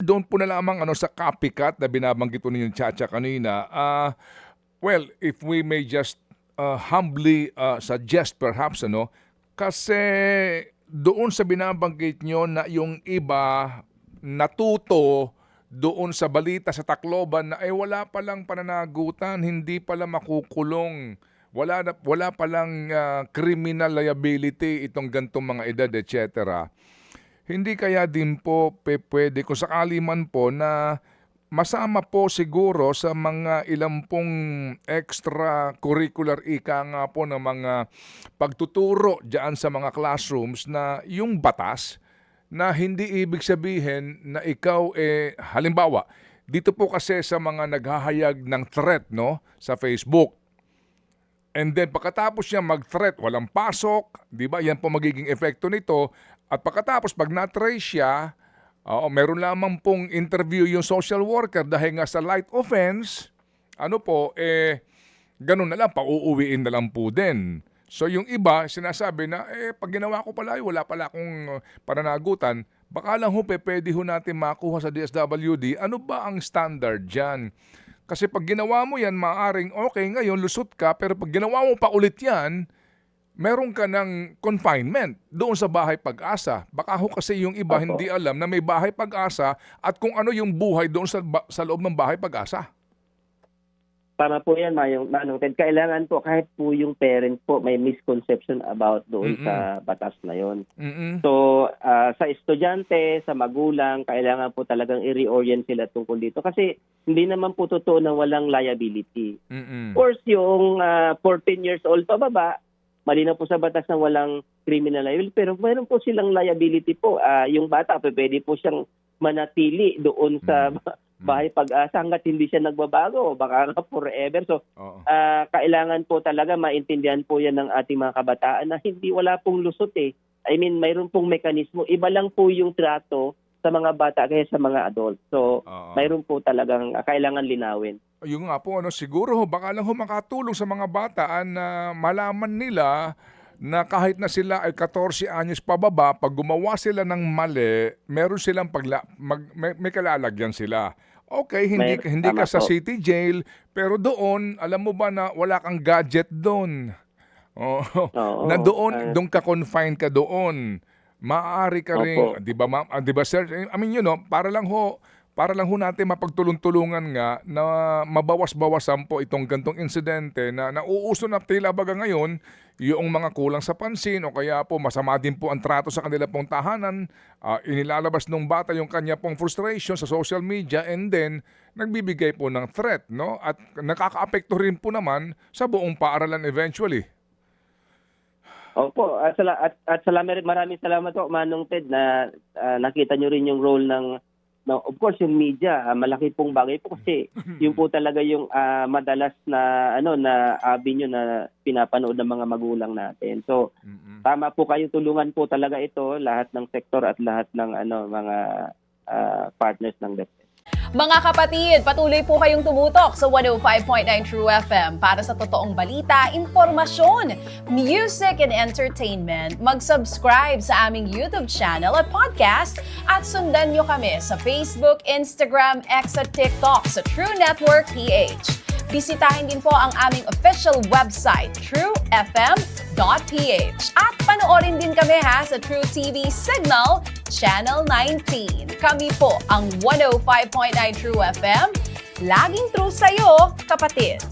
doon po na lamang sa copycat na binabanggit po ninyo Chacha kanina. Well, if we may just humbly suggest perhaps kasi doon sa binabanggit nyo na yung iba natuto doon sa balita sa Tacloban na wala palang pananagutan, hindi pala makukulong, wala palang criminal liability itong gantong mga edad, etc. Hindi kaya din po pwede kung sakali man po na masama po siguro sa mga ilang pong extracurricular nga po ng mga pagtuturo diyan sa mga classrooms na yung batas na hindi ibig sabihin na ikaw halimbawa dito po kasi sa mga naghahayag ng threat sa Facebook. And then pagkatapos niya mag-threat, walang pasok, 'di ba? Yan po magiging epekto nito. At pagkatapos pag na-trace siya, meron lamang pong interview yung social worker dahil nga sa light offense, ganun na lang, pauuwiin na lang po din. So yung iba, sinasabi na, pag ginawa ko pala, wala pala akong pananagutan, baka lang pwede natin makuha sa DSWD, ano ba ang standard dyan? Kasi pag ginawa mo yan, maaring okay ngayon, lusot ka, pero pag ginawa mo pa ulit yan, meron ka ng confinement doon sa Bahay Pag-asa. Baka kasi yung iba hindi alam na may Bahay Pag-asa at kung ano yung buhay doon sa loob ng Bahay Pag-asa. Tama po yan, Manong Ted. Kailangan po kahit po yung parent po may misconception about doon sa batas na yon. So, sa estudyante, sa magulang, kailangan po talagang i-reorient sila tungkol dito. Kasi hindi naman po totoo na walang liability. Of course, yung 14 years old pababa, malinaw po sa batas na walang criminal liability. Pero mayroon po silang liability po. Yung bata, pwede po siyang manatili doon sa Bahay Pag-asa hanggat hindi siya nagbabago. Baka forever. So, kailangan po talaga maintindihan po yan ng ating mga kabataan na wala pong lusot I mean, mayroon pong mekanismo. Iba lang po yung trato sa mga bata kaya sa mga adult. So, mayroon po talagang kailangan linawin. Yung nga po, siguro baka lang makatulong sa mga bata na malaman nila na kahit na sila ay 14 anyos pababa, pag gumawa sila ng mali, meron silang may kalalagyan sila. Okay, hindi ka sa city jail, pero doon, alam mo ba na wala kang gadget doon? Na doon ka confine ka doon. Maaari ka rin, 'di ba sir? I mean, para lang ho natin mapagtulong-tulungan nga na mabawas-bawasan po itong gantong insidente na nauuso na tila baga ngayon yung mga kulang sa pansin o kaya po masama din po ang trato sa kanila pong tahanan, inilalabas ng bata yung kanya pong frustration sa social media and then nagbibigay po ng threat, at nakakaapekto rin po naman sa buong paaralan eventually. Opo, at salamat, maraming salamat po Manong Ted na nakita nyo rin yung role ng of course yung media, malaki pong bagay po kasi yung po talaga yung madalas na na avenue na pinapanood ng mga magulang natin. So tama po kayo, tulungan po talaga ito lahat ng sektor at lahat ng mga partners ng DepEd. Mga kapatid, patuloy po kayong tumutok sa 105.9 True FM para sa totoong balita, impormasyon, music and entertainment. Mag-subscribe sa aming YouTube channel at podcast at sundan nyo kami sa Facebook, Instagram, X at TikTok sa True Network PH. Bisitahin din po ang aming official website, truefm.ph. At panoorin din kami sa True TV Signal, Channel 19. Kami po ang 105.9 True FM. Laging true sa'yo, kapatid.